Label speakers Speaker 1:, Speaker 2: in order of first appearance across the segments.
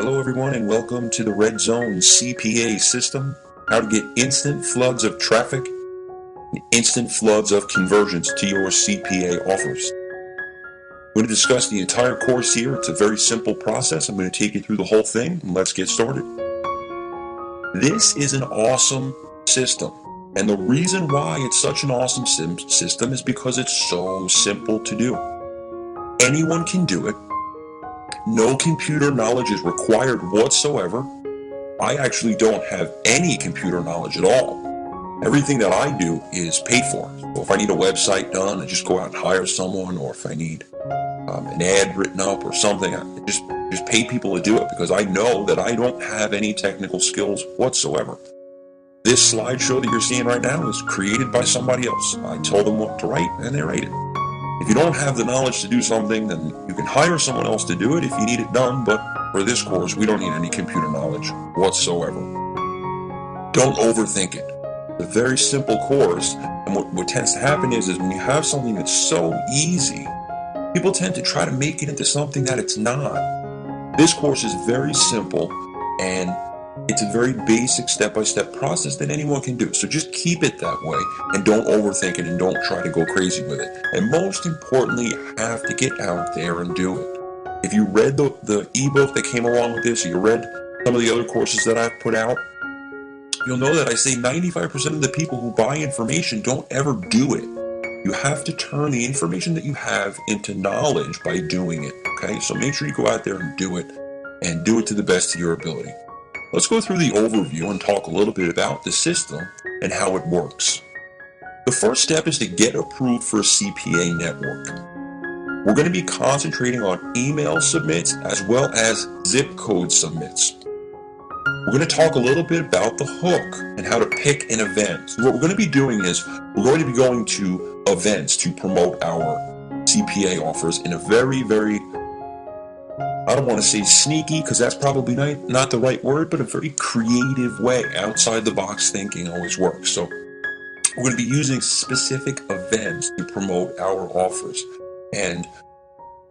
Speaker 1: Hello everyone and welcome to the Red Zone CPA System, how to get instant floods of traffic and instant floods of conversions to your CPA offers. We're going to discuss the entire course here. It's a very simple process. I'm going to take you through the whole thing and let's get started. This is an awesome system, and the reason why it's such an awesome system is because it's so simple to do. Anyone can do it. No computer knowledge is required whatsoever. I actually don't have any computer knowledge at all. Everything that I do is paid for. So if I need a website done, I just go out and hire someone, or if I need an ad written up or something, I just pay people to do it because I know that I don't have any technical skills whatsoever. This slideshow that you're seeing right now is created by somebody else. I tell them what to write and they write it. If you don't have the knowledge to do something, then you can hire someone else to do it if you need it done, but for this course, we don't need any computer knowledge whatsoever. Don't overthink it. It's a very simple course, and what tends to happen is when you have something that's so easy, people tend to try to make it into something that it's not. This course is very simple, and it's a very basic step-by-step process that anyone can do. So just keep it that way and don't overthink it and don't try to go crazy with it. And most importantly, you have to get out there and do it. If you read the ebook that came along with this, or you read some of the other courses that I've put out, you'll know that I say 95% of the people who buy information don't ever do it. You have to turn the information that you have into knowledge by doing it, okay? So make sure you go out there and do it to the best of your ability. Let's go through the overview and talk a little bit about the system and how it works. The first step is to get approved for a CPA network. We're going to be concentrating on email submits as well as zip code submits. We're going to talk a little bit about the hook and how to pick an event. So what we're going to be doing is we're going to be going to events to promote our CPA offers in a very, I don't want to say sneaky because that's probably not the right word, but a very creative way. Outside the box thinking always works. So we're going to be using specific events to promote our offers. And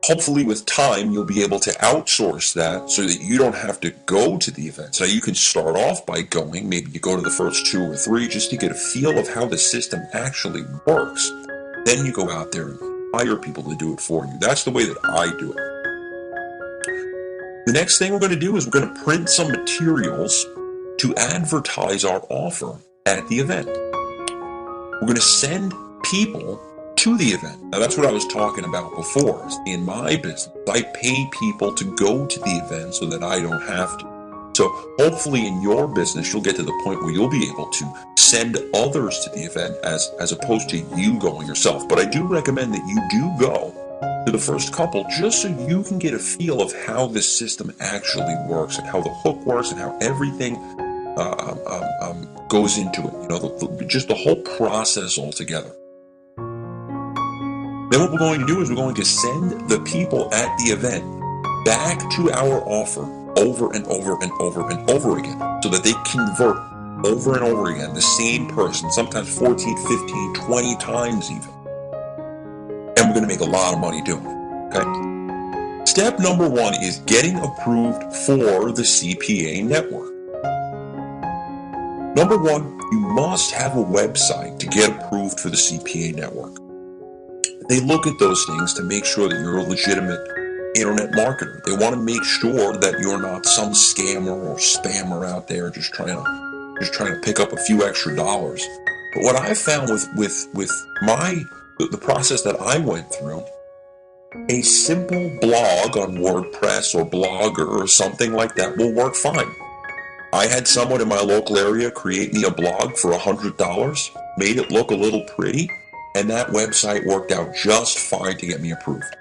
Speaker 1: hopefully with time, you'll be able to outsource that so that you don't have to go to the events. Now you can start off by going, maybe you go to the first 2 or 3 just to get a feel of how the system actually works. Then you go out there and hire people to do it for you. That's the way that I do it. The next thing we're going to do is we're going to print some materials to advertise our offer at the event. We're going to send people to the event. Now that's what I was talking about before. In my business, I pay people to go to the event so that I don't have to. So hopefully in your business, you'll get to the point where you'll be able to send others to the event as opposed to you going yourself. But I do recommend that you do go to the first couple just so you can get a feel of how this system actually works and how the hook works and how everything goes into it. You know, just the whole process altogether. Then what we're going to do is we're going to send the people at the event back to our offer over and over and over and over again so that they convert over and over again, the same person, sometimes 14, 15, 20 times even. And we're going to make a lot of money doing it, okay? Step number 1 is getting approved for the CPA network. Number 1, you must have a website to get approved for the CPA network. They look at those things to make sure that you're a legitimate internet marketer. They want to make sure that you're not some scammer or spammer out there just trying to pick up a few extra dollars. But what I found with the process that I went through, a simple blog on WordPress or Blogger or something like that will work fine. I had someone in my local area create me a blog for $100, made it look a little pretty, and that website worked out just fine to get me approved.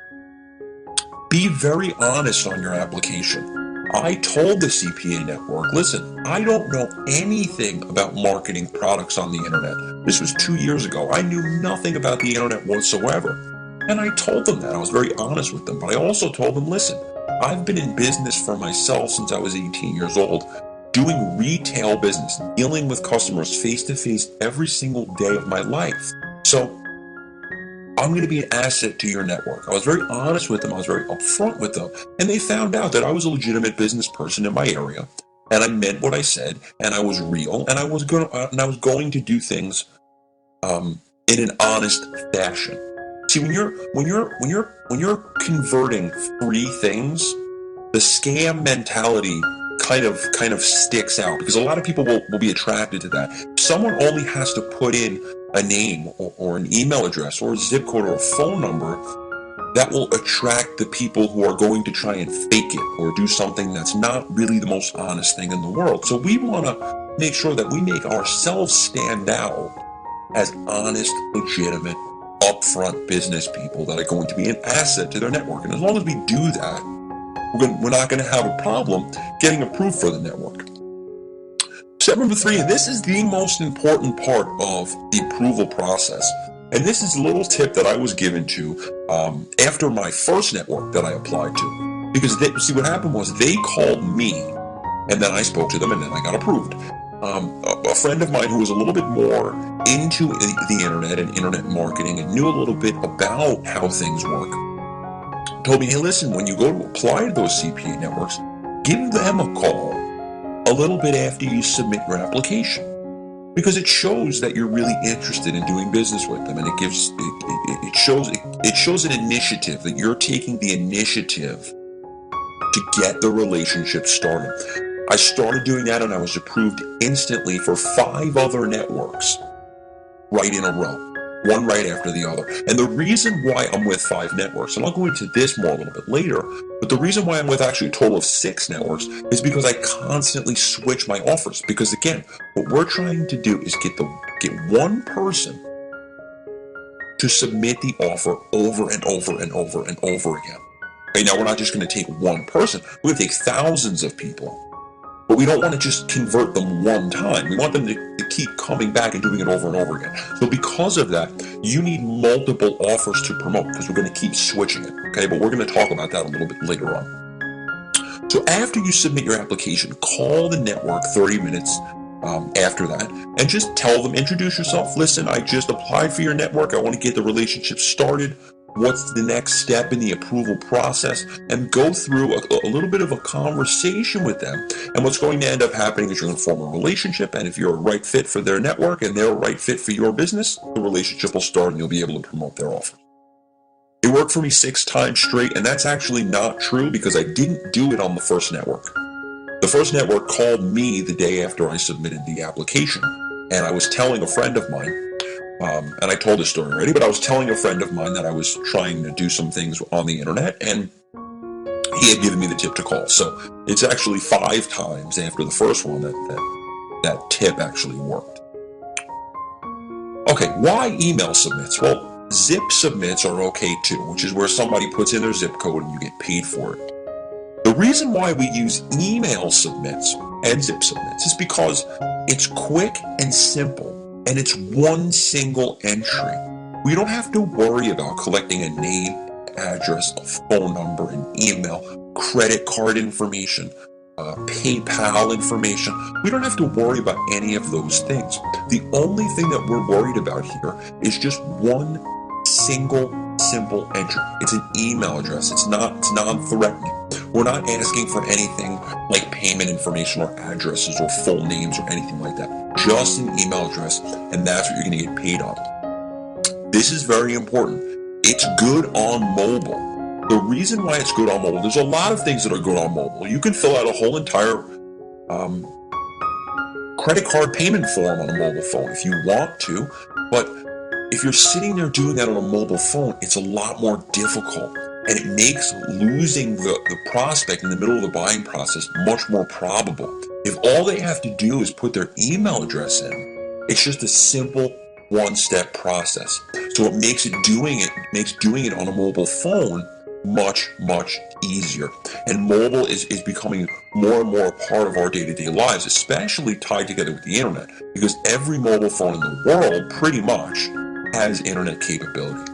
Speaker 1: Be very honest on your application. I told the CPA network, listen, I don't know anything about marketing products on the internet. This was 2 years ago. I knew nothing about the internet whatsoever. And I told them that. I was very honest with them. But I also told them, listen, I've been in business for myself since I was 18 years old, doing retail business, dealing with customers face-to-face every single day of my life. So I'm going to be an asset to your network. I was very honest with them. I was very upfront with them. And they found out that I was a legitimate business person in my area. And I meant what I said. And I was real. And I was going to do things in an honest fashion. See, when you're converting free things, the scam mentality kind of sticks out because a lot of people will be attracted to that. Someone only has to put in a name or an email address or a zip code or a phone number that will attract the people who are going to try and fake it or do something that's not really the most honest thing in the world. So we want to make sure that we make ourselves stand out as honest, legitimate, upfront business people that are going to be an asset to their network. And as long as we do that, we're not going to have a problem getting approved for the network. Step number 3, and this is the most important part of the approval process. And this is a little tip that I was given to after my first network that I applied to. Because see, what happened was they called me, and then I spoke to them, and then I got approved. A friend of mine who was a little bit more into the internet and internet marketing and knew a little bit about how things work told me, hey, listen, when you go to apply to those CPA networks, give them a call a little bit after you submit your application, because it shows that you're really interested in doing business with them, and it shows an initiative, that you're taking the initiative to get the relationship started. I started doing that, and I was approved instantly for 5 other networks right in a row. One right after the other. And the reason why I'm with 5 networks, and I'll go into this more a little bit later, but the reason why I'm with actually a total of 6 networks is because I constantly switch my offers. Because again, what we're trying to do is get one person to submit the offer over and over and over and over again. Okay, now we're not just going to take one person, we're going to take thousands of people. But we don't want to just convert them one time. We want them to keep coming back and doing it over and over again. So because of that, you need multiple offers to promote because we're going to keep switching it. Okay, but we're going to talk about that a little bit later on. So after you submit your application, call the network 30 minutes after that and just tell them, introduce yourself. Listen, I just applied for your network. I want to get the relationship started. What's the next step in the approval process, and go through a little bit of a conversation with them. And what's going to end up happening is you're going to form a relationship, and if you're a right fit for their network and they're a right fit for your business, the relationship will start and you'll be able to promote their offer. It worked for me 6 times straight, and that's actually not true because I didn't do it on the first network. The first network called me the day after I submitted the application, and I was telling a friend of mine, and I told this story already, but I was telling a friend of mine that I was trying to do some things on the internet, and he had given me the tip to call. So it's actually 5 times after the first one that tip actually worked. Okay, why email submits? Well, zip submits are okay too, which is where somebody puts in their zip code and you get paid for it. The reason why we use email submits and zip submits is because it's quick and simple. And it's one single entry. We don't have to worry about collecting a name, address, a phone number, an email, credit card information, PayPal information. We don't have to worry about any of those things. The only thing that we're worried about here is just one single simple entry. It's an email address. It's non-threatening. We're not asking for anything like payment information or addresses or full names or anything like that. Just an email address, and that's what you're going to get paid on. This is very important. It's good on mobile. The reason why it's good on mobile, there's a lot of things that are good on mobile. You can fill out a whole entire credit card payment form on a mobile phone if you want to, but if you're sitting there doing that on a mobile phone, it's a lot more difficult, and it makes losing the prospect in the middle of the buying process much more probable. If all they have to do is put their email address in, it's just a simple one-step process. So it makes doing it on a mobile phone much easier. And mobile is becoming more and more a part of our day-to-day lives, especially tied together with the internet, because every mobile phone in the world pretty much has internet capability.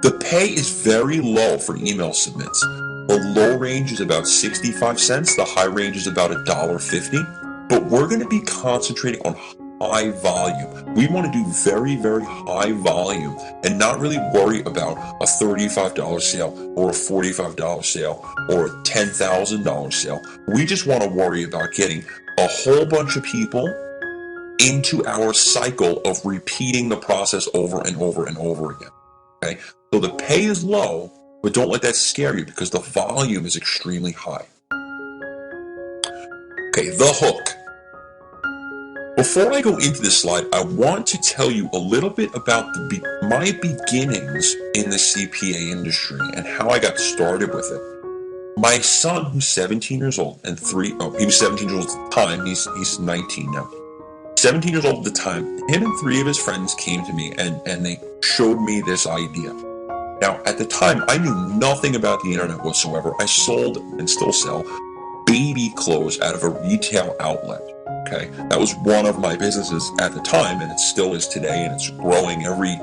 Speaker 1: The pay is very low for email submits. The low range is about 65 cents. The high range is about $1.50. But we're going to be concentrating on high volume. We want to do very, very high volume and not really worry about a $35 sale or a $45 sale or a $10,000 sale. We just want to worry about getting a whole bunch of people into our cycle of repeating the process over and over and over again. Okay, so the pay is low, but don't let that scare you because the volume is extremely high. Okay, the hook. Before I go into this slide, I want to tell you a little bit about my beginnings in the CPA industry and how I got started with it. My son, who's 17 years old, he was 17 years old at the time, he's 19 now. 17 years old at the time, him and 3 of his friends came to me and they showed me this idea. Now, at the time, I knew nothing about the internet whatsoever. I sold and still sell baby clothes out of a retail outlet. Okay, that was one of my businesses at the time, and it still is today, and it's growing every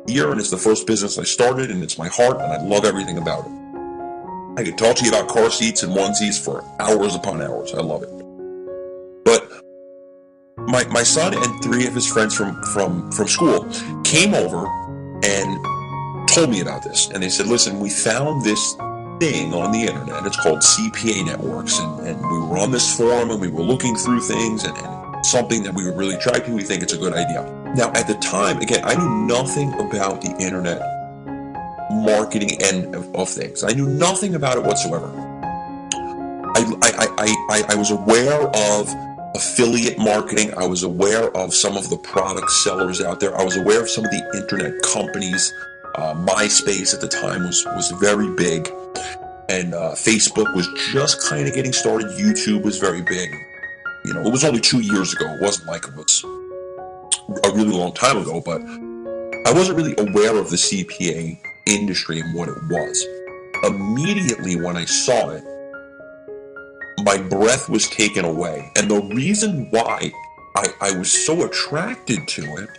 Speaker 1: year, and it's the first business I started, and it's my heart, and I love everything about it. I could talk to you about car seats and onesies for hours upon hours. I love it. But my son and 3 of his friends from school came over and told me about this, and they said, listen, we found this thing on the internet. It's called CPA networks, and we were on this forum and we were looking through things and something that we would really try to. We think it's a good idea. Now, at the time, again, I knew nothing about the internet marketing end of things. I knew nothing about it whatsoever. I was aware of affiliate marketing. I was aware of some of the product sellers out there. I was aware of some of the internet companies. MySpace at the time was very big, and Facebook was just kind of getting started. YouTube was very big. You know, it was only 2 years ago. It wasn't like it was a really long time ago, but I wasn't really aware of the CPA industry and what it was. Immediately when I saw it, my breath was taken away. And the reason why I was so attracted to it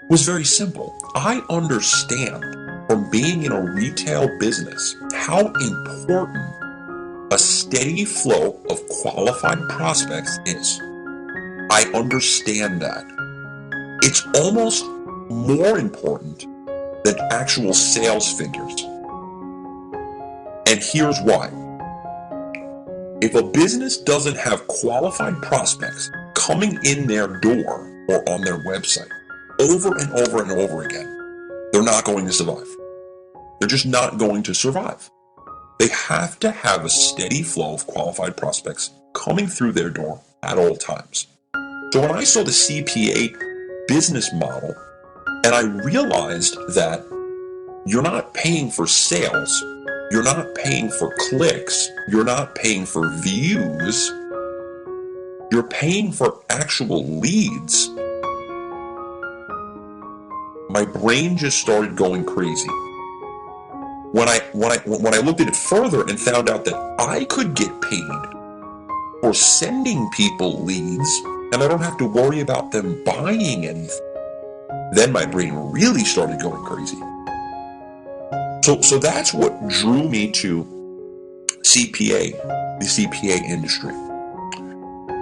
Speaker 1: was very simple. I understand from being in a retail business how important a steady flow of qualified prospects is. I understand that. It's almost more important than actual sales figures. And here's why. If a business doesn't have qualified prospects coming in their door or on their website over and over and over again, they're not going to survive. They're just not going to survive. They have to have a steady flow of qualified prospects coming through their door at all times. So when I saw the CPA business model, and I realized that you're not paying for sales, you're not paying for clicks, you're not paying for views, you're paying for actual leads, my brain just started going crazy. When I looked at it further and found out that I could get paid for sending people leads and I don't have to worry about them buying anything, then my brain really started going crazy. So that's what drew me to CPA, the CPA industry.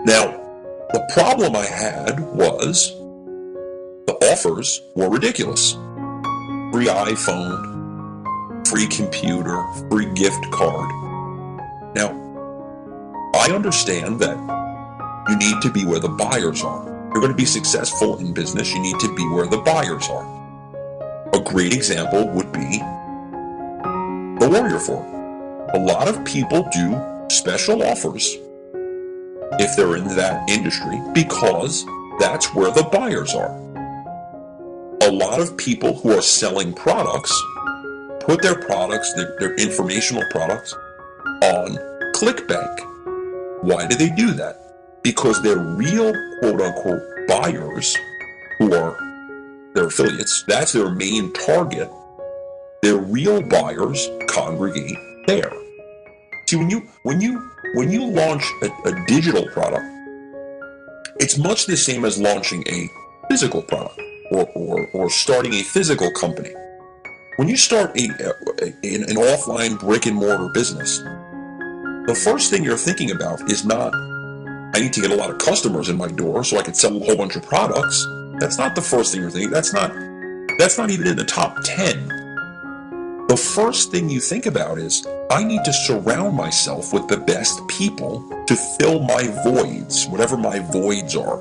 Speaker 1: Now, the problem I had was the offers were ridiculous. Free iPhone, free computer, free gift card. Now, I understand that you need to be where the buyers are. If you're going to be successful in business, you need to be where the buyers are. A great example would be the Warrior Forum. A lot of people do special offers if they're in that industry because that's where the buyers are. A lot of people who are selling products put their products, their informational products, on ClickBank. Why do they do that? Because their real quote-unquote buyers, who are their affiliates, that's their main target. Their real buyers congregate there. See, when you launch a digital product, it's much the same as launching a physical product or starting a physical company. When you start an offline brick and mortar business, the first thing you're thinking about is not I need to get a lot of customers in my door so I can sell a whole bunch of products. That's not the first thing you're thinking. That's not even in the top 10. The first thing you think about is, I need to surround myself with the best people to fill my voids, whatever my voids are.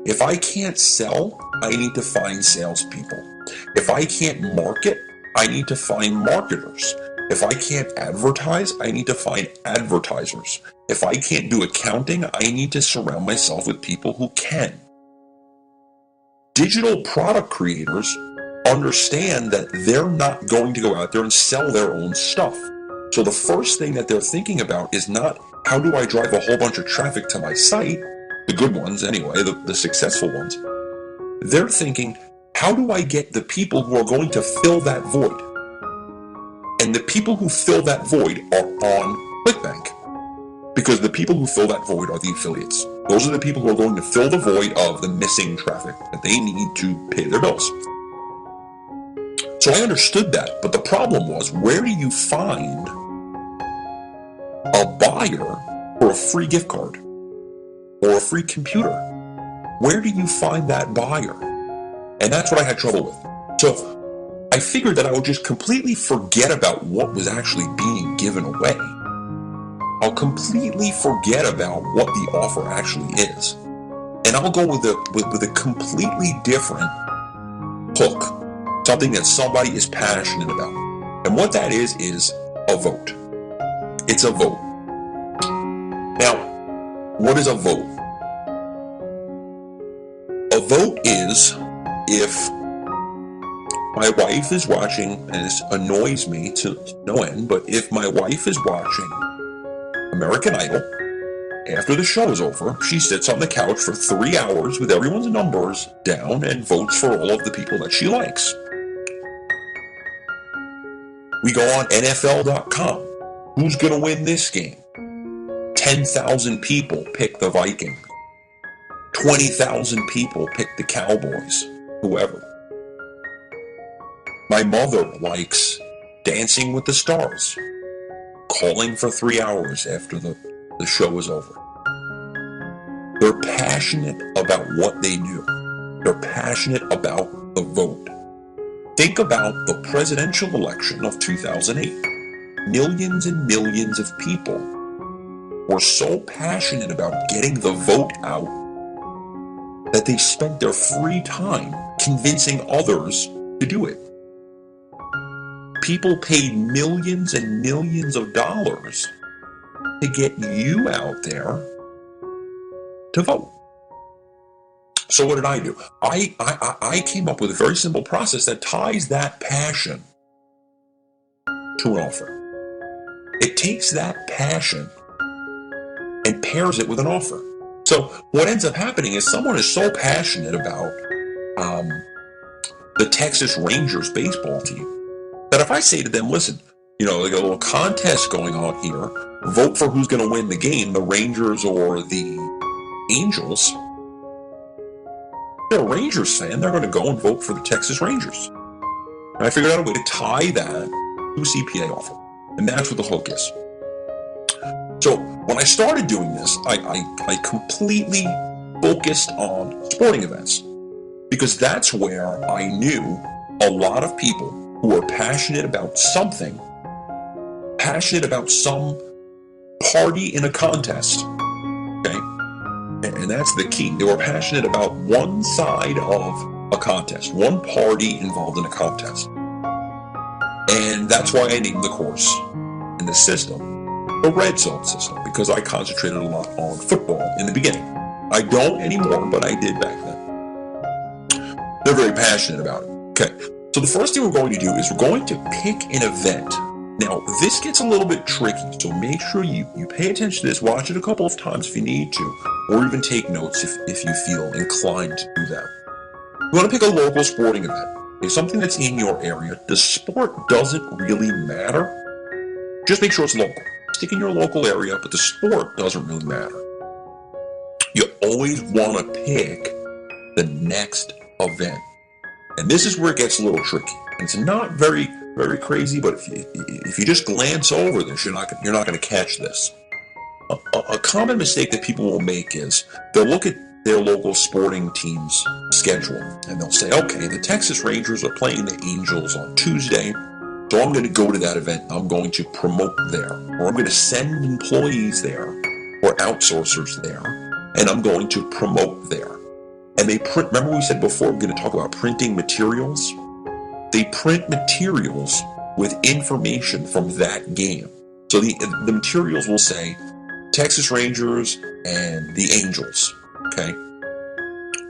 Speaker 1: If I can't sell, I need to find salespeople. If I can't market, I need to find marketers. If I can't advertise, I need to find advertisers. If I can't do accounting, I need to surround myself with people who can. Digital product creators understand that they're not going to go out there and sell their own stuff. So the first thing that they're thinking about is not, how do I drive a whole bunch of traffic to my site? The good ones anyway, the successful ones. They're thinking, how do I get the people who are going to fill that void? And the people who fill that void are on ClickBank, because the people who fill that void are the affiliates. Those are the people who are going to fill the void of the missing traffic that they need to pay their bills. So I understood that, but the problem was, where do you find a buyer for a free gift card or a free computer? Where do you find that buyer? And that's what I had trouble with. So I figured that I would just completely forget about what was actually being given away. I'll completely forget about what the offer actually is. And I'll go with a completely different hook. Something that somebody is passionate about. And what that is a vote. It's a vote. Now, what is a vote? A vote is, if my wife is watching, and this annoys me to no end, but if my wife is watching American Idol, after the show is over, she sits on the couch for 3 hours with everyone's numbers down and votes for all of the people that she likes. We go on NFL.com. Who's going to win this game? 10,000 people pick the Vikings. 20,000 people pick the Cowboys. Whoever. My mother likes Dancing with the Stars. Calling for 3 hours after the show is over. They're passionate about what they do. They're passionate about the vote. Think about the presidential election of 2008. Millions and millions of people were so passionate about getting the vote out that they spent their free time convincing others to do it. People paid millions and millions of dollars to get you out there to vote. So what did I do? I came up with a very simple process that ties that passion to an offer. It takes that passion and pairs it with an offer. So what ends up happening is, someone is so passionate about the Texas Rangers baseball team that if I say to them, listen, like a little contest going on here, vote for who's going to win the game, the Rangers or the Angels. If they're a Rangers fan, they're going to go and vote for the Texas Rangers. And I figured out a way to tie that to a CPA offer. And that's what the hook is. So when I started doing this, I completely focused on sporting events, because that's where I knew a lot of people who are passionate about something, passionate about some party in a contest. Okay? And that's the key. They were passionate about one side of a contest, one party involved in a contest. And that's why I named the course and the system the Red Zone system, because I concentrated a lot on football in the beginning. I don't anymore, but I did back then. They're very passionate about it. Okay, so the first thing we're going to do is we're going to pick an event. Now, this gets a little bit tricky, so make sure you pay attention to this, watch it a couple of times if you need to, or even take notes if you feel inclined to do that. You want to pick a local sporting event. Okay, something that's in your area. The sport doesn't really matter. Just make sure it's local. Stick in your local area, but the sport doesn't really matter. You always want to pick the next event. And this is where it gets a little tricky. It's not very, very crazy, but if you just glance over this, you're not going to catch this. A common mistake that people will make is they'll look at their local sporting team's schedule and they'll say, okay, the Texas Rangers are playing the Angels on Tuesday, so I'm going to go to that event. I'm going to promote there, or I'm going to send employees there or outsourcers there, and I'm going to promote there. And they print, remember we said before we're going to talk about printing materials? They print materials with information from that game. So the materials will say Texas Rangers and the Angels, okay?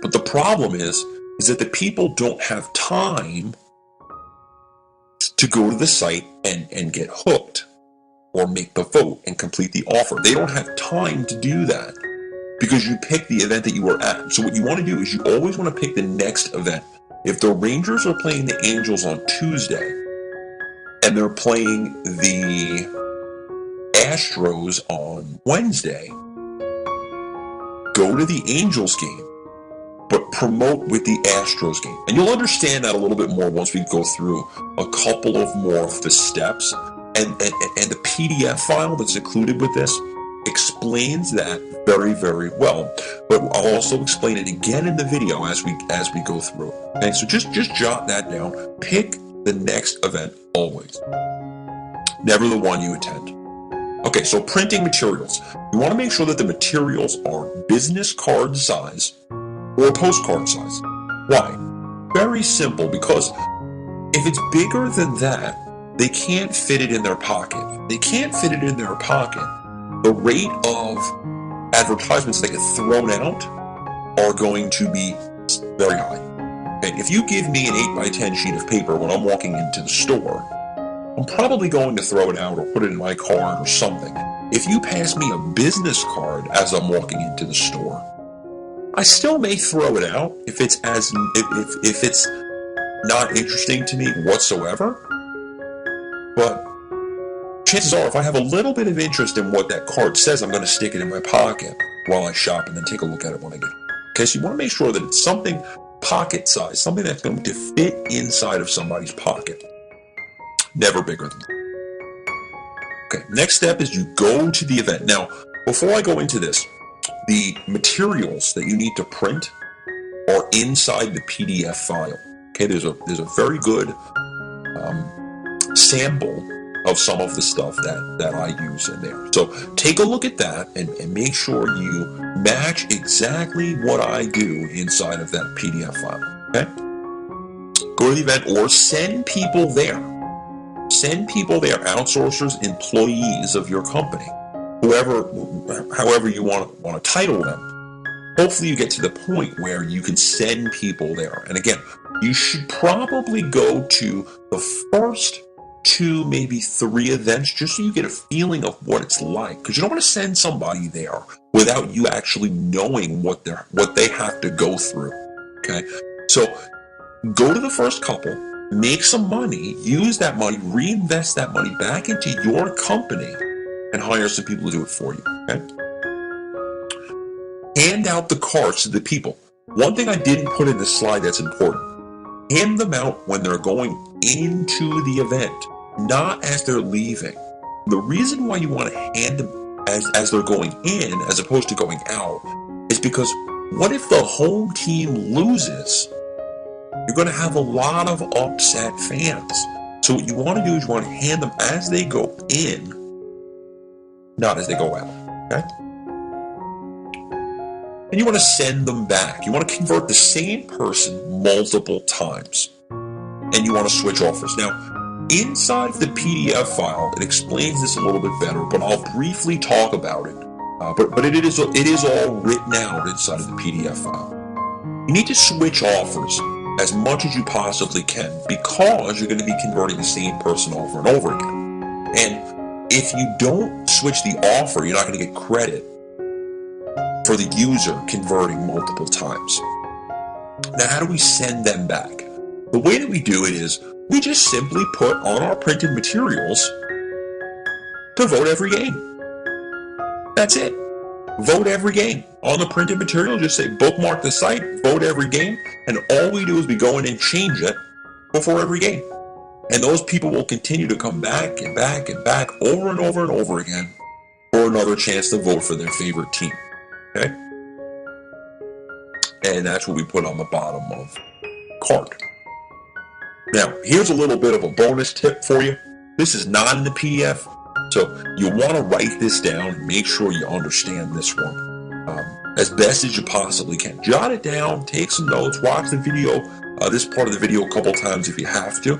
Speaker 1: But the problem is that the people don't have time to go to the site and get hooked or make the vote and complete the offer. They don't have time to do that because you picked the event that you were at. So what you want to do is you always want to pick the next event. If the Rangers are playing the Angels on Tuesday and they're playing the Astros on Wednesday, go to the Angels game, but promote with the Astros game. And you'll understand that a little bit more once we go through a couple of more of the steps. And the PDF file that's included with this explains that very, very well. But I'll also explain it again in the video as we go through. Okay, so just jot that down. Pick the next event always, never the one you attend. Okay, so printing materials. You want to make sure that the materials are business card size or postcard size. Why? Very simple, because if it's bigger than that, they can't fit it in their pocket. They can't fit it in their pocket. The rate of advertisements that get thrown out are going to be very high. Okay, if you give me an 8x10 sheet of paper when I'm walking into the store, I'm probably going to throw it out or put it in my card or something. If you pass me a business card as I'm walking into the store, I still may throw it out if it's not interesting to me whatsoever. But chances are, if I have a little bit of interest in what that card says, I'm going to stick it in my pocket while I shop and then take a look at it when I get home. Okay, so you want to make sure that it's something pocket size, something that's going to fit inside of somebody's pocket. Never bigger than that. Okay, next step is you go to the event. Now, before I go into this, the materials that you need to print are inside the PDF file. Okay, there's a very good sample of some of the stuff that I use in there. So take a look at that and make sure you match exactly what I do inside of that PDF file. Okay? Go to the event or send people there. Send people there, outsourcers, employees of your company, however you want to title them. Hopefully you get to the point where you can send people there. And again, you should probably go to the first 2, maybe 3 events just so you get a feeling of what it's like, because you don't want to send somebody there without you actually knowing what they have to go through. Okay, so go to the first couple, make some money, use that money, reinvest that money back into your company, and hire some people to do it for you. Okay, hand out the cards to the people. One thing I didn't put in this slide that's important: hand them out when they're going into the event, not as they're leaving. The reason why you want to hand them as they're going in as opposed to going out is because what if the home team loses? You're going to have a lot of upset fans. So what you want to do is you want to hand them as they go in, not as they go out. Okay? And you want to send them back. You want to convert the same person multiple times. And you want to switch offers. Now, inside the PDF file, it explains this a little bit better, but I'll briefly talk about it. But it is all written out inside of the PDF file. You need to switch offers as much as you possibly can because you're going to be converting the same person over and over again. And if you don't switch the offer, you're not going to get credit for the user converting multiple times. Now, how do we send them back? The way that we do it is we just simply put on our printed materials to vote every game. That's it. Vote every game. On the printed material, just say bookmark the site, vote every game, and all we do is we go in and change it before every game. And those people will continue to come back and back and back over and over and over again or another chance to vote for their favorite team. Okay? And that's what we put on the bottom of card. Now, here's a little bit of a bonus tip for you. This is not in the PDF, so you want to write this down and make sure you understand this one as best as you possibly can. Jot it down, take some notes, watch the video, this part of the video a couple times if you have to.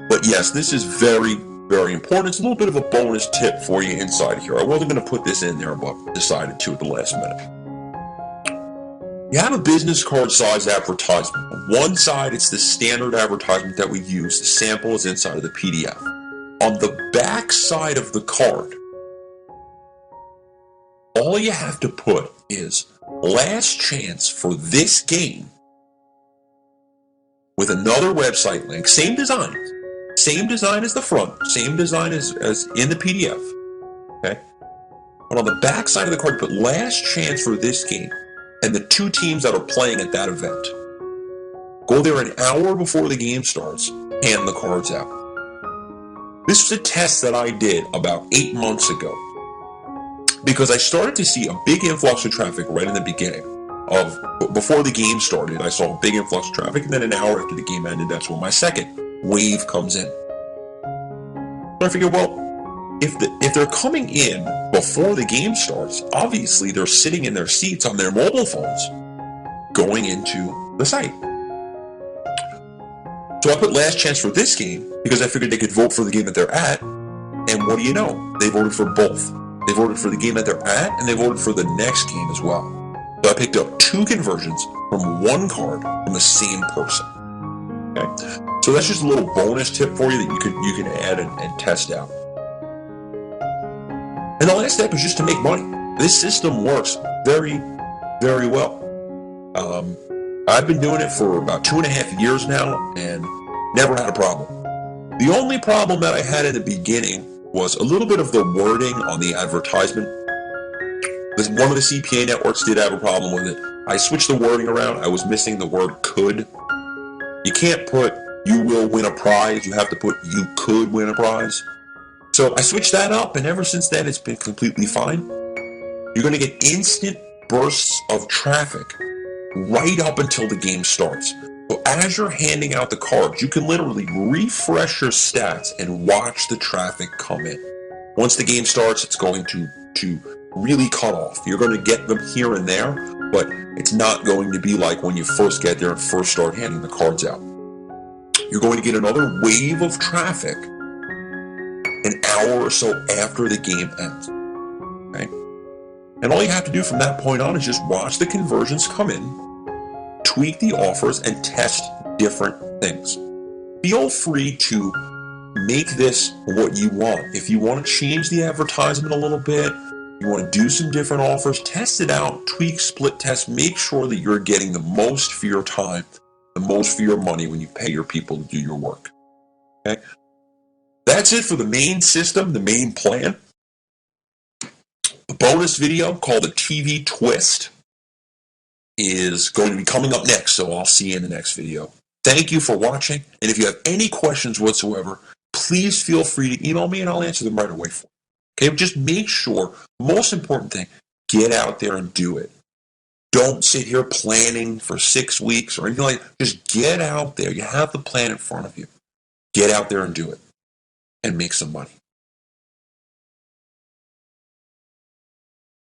Speaker 1: But yes, this is very, very important. It's a little bit of a bonus tip for you inside here. I wasn't going to put this in there, but decided to at the last minute. You have a business card size advertisement. On one side, it's the standard advertisement that we use. The sample is inside of the PDF. On the back side of the card, all you have to put is last chance for this game with another website link. Same design. Same design as the front. Same design as in the PDF. Okay? But on the back side of the card, put last chance for this game and the two teams that are playing at that event. Go there an hour before the game starts, hand the cards out. This was a test that I did about 8 months ago because I started to see a big influx of traffic right in the beginning. Before the game started, I saw a big influx of traffic, and then an hour after the game ended, that's when my second wave comes in. So I figured, well, if they're coming in before the game starts, obviously they're sitting in their seats on their mobile phones going into the site. So I put last chance for this game because I figured they could vote for the game that they're at, and what do you know? They voted for both. They voted for the game that they're at, and they voted for the next game as well. So I picked up 2 conversions from one card from the same person. Okay? So that's just a little bonus tip for you that you can add and test out. And the last step is just to make money. This system works very, very well. I've been doing it for about 2.5 years now and never had a problem. The only problem that I had in the beginning was a little bit of the wording on the advertisement. One of the CPA networks did have a problem with it. I switched the wording around. I was missing the word could. You can't put you will win a prize. You have to put you could win a prize. So I switched that up, and ever since then, it's been completely fine. You're going to get instant bursts of traffic right up until the game starts. So as you're handing out the cards, you can literally refresh your stats and watch the traffic come in. Once the game starts, it's going to really cut off. You're going to get them here and there, but it's not going to be like when you first get there and first start handing the cards out. You're going to get another wave of traffic an hour or so after the game ends. Okay? And all you have to do from that point on is just watch the conversions come in, tweak the offers, and test different things. Feel free to make this what you want. If you want to change the advertisement a little bit, you want to do some different offers, test it out, tweak, split test, make sure that you're getting the most for your time, the most for your money when you pay your people to do your work. Okay? That's it for the main system, the main plan. The bonus video called the TV Twist is going to be coming up next, so I'll see you in the next video. Thank you for watching, and if you have any questions whatsoever, please feel free to email me and I'll answer them right away for you. Okay, just make sure, most important thing, get out there and do it. Don't sit here planning for 6 weeks or anything like that. Just get out there. You have the plan in front of you. Get out there and do it and make some money.